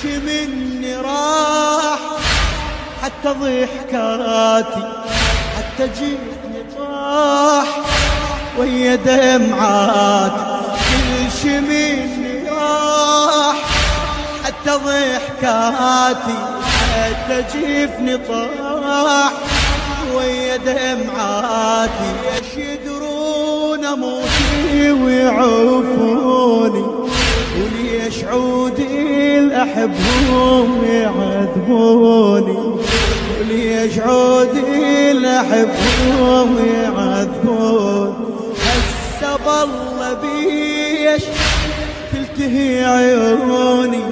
مني راح حتى ضحكاتي، حتى جيتني طاح ويا دمعاتي. كل شي مني راح حتى ضحكاتي، حتى جيفني طاح ويا دمعاتي. ايش يدرون اموتي ويعوفوني، وليش عودي الاحبهم يعذبوني، وليش عودي الاحبهم يعذبوني. حسب الله بيش تلتهي عيوني،